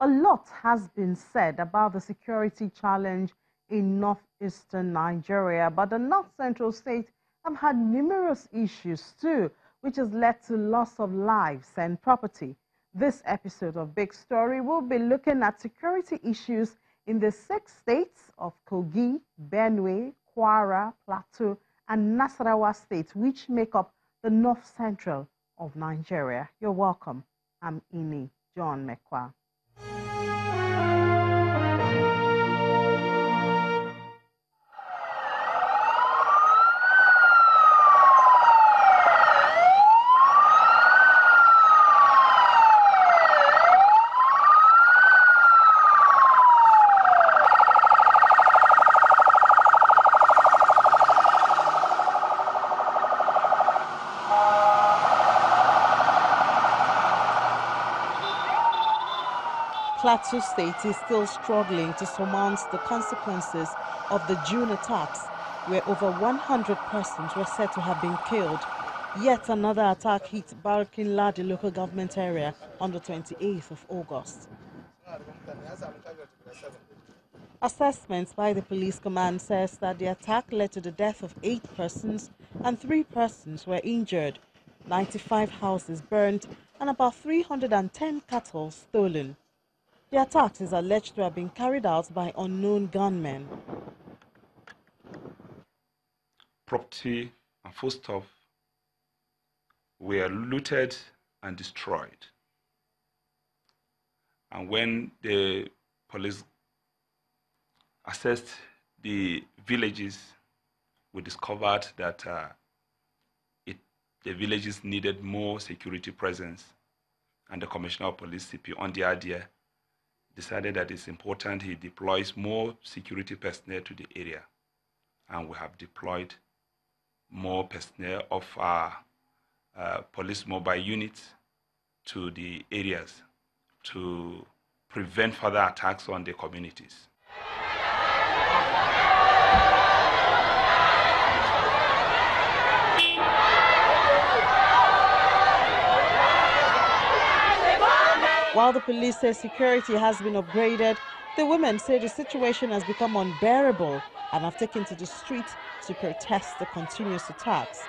A lot has been said about the security challenge in northeastern Nigeria, but the north-central states have had numerous issues too, which has led to loss of lives and property. This episode of Big Story will be looking at security issues in the 6 states of Kogi, Benue, Kwara, Plateau, and Nasarawa states, which make up the north-central of Nigeria. You're welcome. I'm Ini John Mekwa. Plateau State is still struggling to surmount the consequences of the June attacks, where over 100 persons were said to have been killed. Yet another attack hit Barikin-Ladi local government area on the 28th of August. Assessments by the police command says that the attack led to the death of 8 persons and 3 persons were injured, 95 houses burned, and about 310 cattle stolen. The attack is alleged to have been carried out by unknown gunmen. Property and foodstuff were looted and destroyed. And when the police assessed the villages, we discovered that the villages needed more security presence. And the Commissioner of Police, CP, on the idea, decided that it's important he deploys more security personnel to the area. And we have deployed more personnel of our police mobile units to the areas to prevent further attacks on the communities. While the police say security has been upgraded, the women say the situation has become unbearable and have taken to the street to protest the continuous attacks.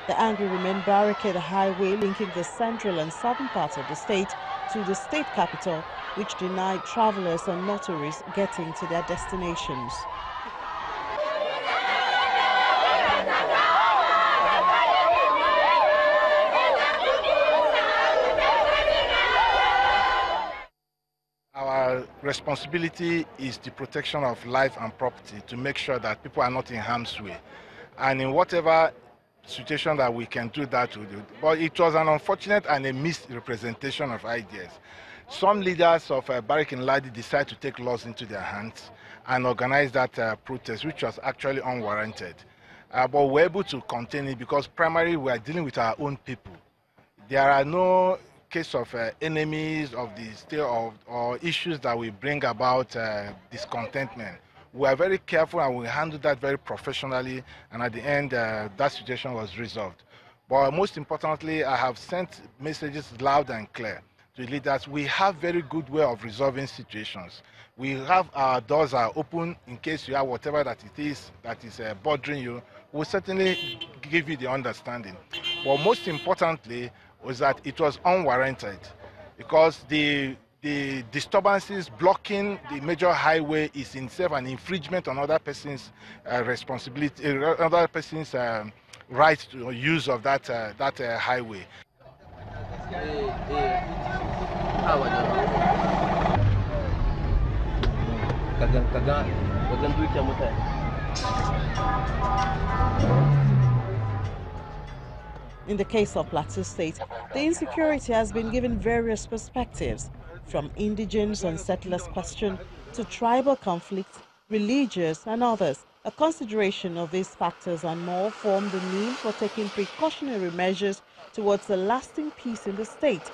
The angry women barricade the highway linking the central and southern parts of the state to the state capital, which denied travelers and motorists getting to their destinations. Our responsibility is the protection of life and property to make sure that people are not in harm's way. And in whatever situation that we can do that, we do. But it was an unfortunate and a misrepresentation of ideas. Some leaders of Barikin-Ladi decided to take laws into their hands and organize that protest, which was actually unwarranted. But we're able to contain it because primarily we are dealing with our own people. There are no case of enemies of the state or issues that will bring about discontentment. We are very careful and we handle that very professionally, and at the end that situation was resolved. But most importantly, I have sent messages loud and clear to leaders. We have very good way of resolving situations. We have our doors are open in case you have whatever that it is that is bothering you. We'll certainly give you the understanding. But most importantly was that it was unwarranted because the disturbances blocking the major highway is in itself an infringement on other person's responsibility, other person's right to use of that highway. In the case of Plateau State, the insecurity has been given various perspectives, from indigenous and settlers question to tribal conflict, religious and others. A consideration of these factors and more form the need for taking precautionary measures towards a lasting peace in the state.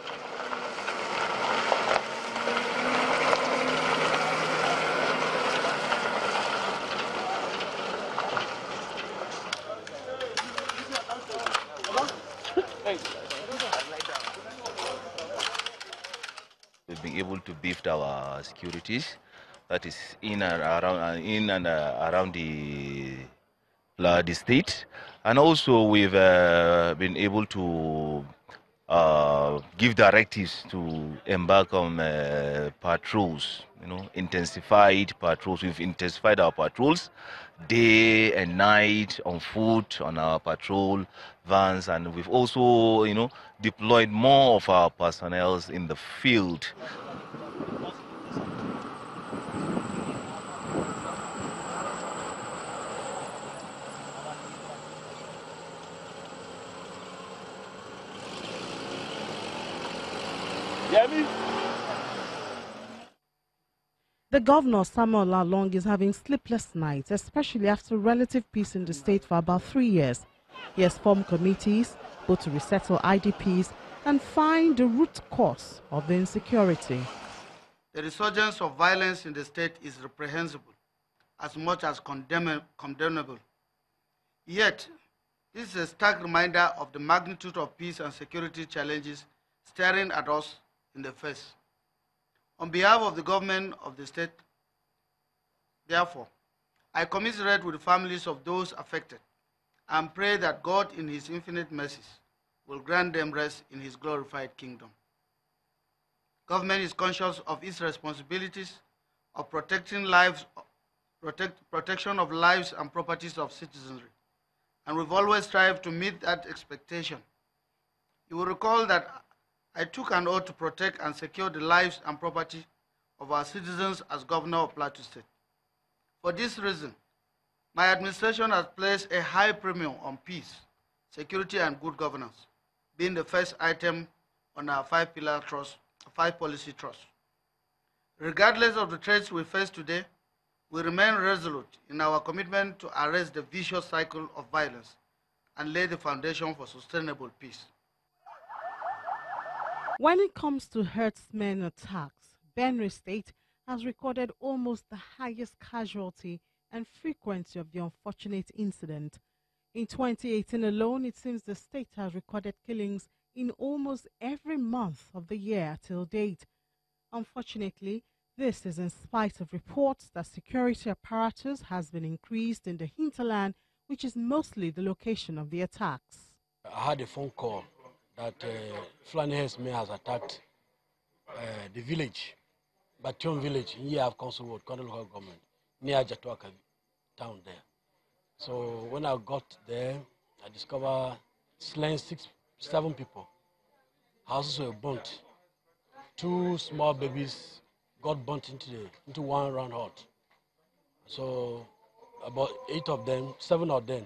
We've been able to beef our securities, that is around the state, and also we've been able to give directives to embark on patrols, intensified patrols. We've intensified our patrols day and night on foot, on our patrol vans, and we've also, deployed more of our personnel in the field. The governor, Samuel Lalong, is having sleepless nights, especially after relative peace in the state for about 3 years. He has formed committees, both to resettle IDPs and find the root cause of the insecurity. The resurgence of violence in the state is reprehensible, as much as condemnable. Yet, this is a stark reminder of the magnitude of peace and security challenges staring at us in the face. On behalf of the government of the state, therefore, I commiserate with the families of those affected and pray that God, in His infinite mercies, will grant them rest in His glorified kingdom. Government is conscious of its responsibilities of protection of lives and properties of citizenry, and we've always strived to meet that expectation. You will recall that I took an oath to protect and secure the lives and property of our citizens as governor of Plateau State. For this reason, my administration has placed a high premium on peace, security, and good governance, being the first item on our five policy trust. Regardless of the threats we face today, we remain resolute in our commitment to arrest the vicious cycle of violence and lay the foundation for sustainable peace. When it comes to herdsmen attacks, Benue State has recorded almost the highest casualty and frequency of the unfortunate incident. In 2018 alone, it seems the state has recorded killings in almost every month of the year till date. Unfortunately, this is in spite of reports that security apparatus has been increased in the hinterland, which is mostly the location of the attacks. I had a phone call that Fulani herdsmen has attacked the village, Pt.1 village in Yeav Council Ward, Kondo local government, near Jatuaka town there. So when I got there, I discovered slain 7 people. Houses were burnt. 2 small babies got burnt into one round hut. So about 7 of them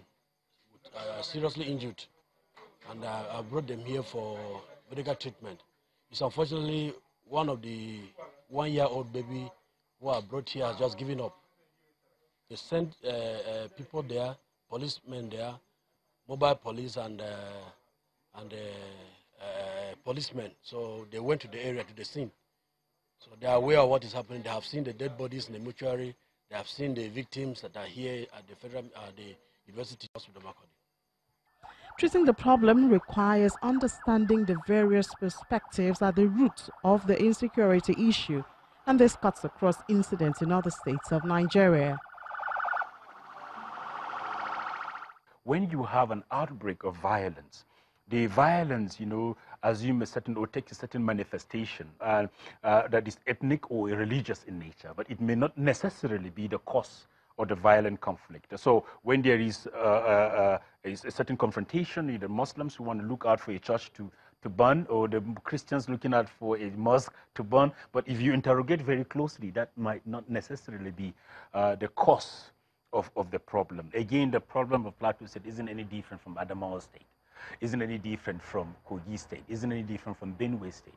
seriously injured, and I brought them here for medical treatment. It's unfortunately one of the 1-year-old baby who I brought here has just given up. They sent people there, policemen there, mobile police and policemen. So they went to the area, to the scene. So they are aware of what is happening. They have seen the dead bodies in the mortuary. They have seen the victims that are here at the University Hospital Makodi. Treating the problem requires understanding the various perspectives at the root of the insecurity issue, and this cuts across incidents in other states of Nigeria. When you have an outbreak of violence, the violence, assume a certain or take a certain manifestation that is ethnic or religious in nature, but it may not necessarily be the cause of the violent conflict. So when there is a certain confrontation, either Muslims who want to look out for a church to burn, or the Christians looking out for a mosque to burn, but if you interrogate very closely, that might not necessarily be the cause of the problem. Again, the problem of Plateau State isn't any different from Adamawa State, isn't any different from Kogi State, isn't any different from Benue State.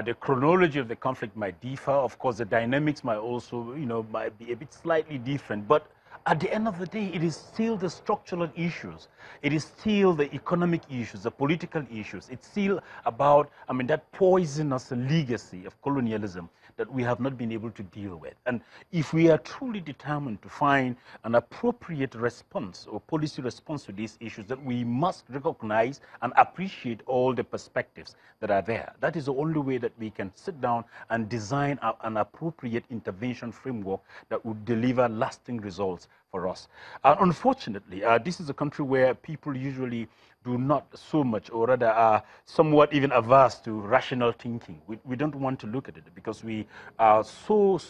The chronology of the conflict might differ. Of course, the dynamics might also, might be a bit slightly different, but at the end of the day, it is still the structural issues. It is still the economic issues, the political issues. It's still about, I mean, that poisonous legacy of colonialism that we have not been able to deal with. And if we are truly determined to find an appropriate response or policy response to these issues, that we must recognize and appreciate all the perspectives that are there. That is the only way that we can sit down and design an appropriate intervention framework that would deliver lasting results for us. Unfortunately, this is a country where people usually do not so much, or rather are somewhat even averse to rational thinking. We don't want to look at it because we are so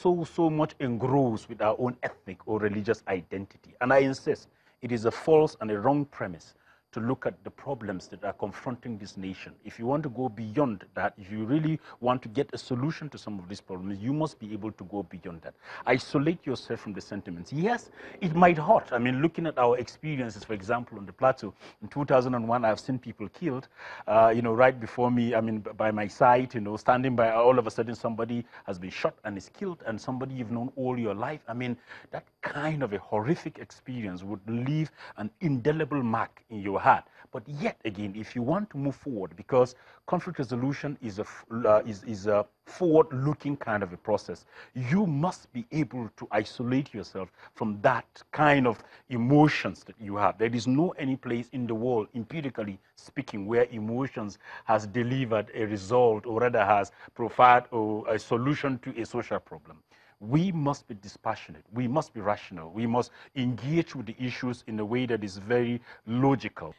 much engrossed with our own ethnic or religious identity. And I insist, it is a false and a wrong premise to look at the problems that are confronting this nation. If you want to go beyond that, if you really want to get a solution to some of these problems, you must be able to go beyond that. Isolate yourself from the sentiments. Yes, it might hurt. I mean, looking at our experiences, for example, on the plateau, in 2001, I've seen people killed, right before me, I mean, by my side, standing by, all of a sudden somebody has been shot and is killed, and somebody you've known all your life. I mean, that kind of a horrific experience would leave an indelible mark in your heart. But yet again, if you want to move forward, because conflict resolution is a forward-looking kind of a process, you must be able to isolate yourself from that kind of emotions that you have. There is no any place in the world, empirically speaking, where emotions has delivered a result, or rather has provided a solution to a social problem. We must be dispassionate. We must be rational. We must engage with the issues in a way that is very logical.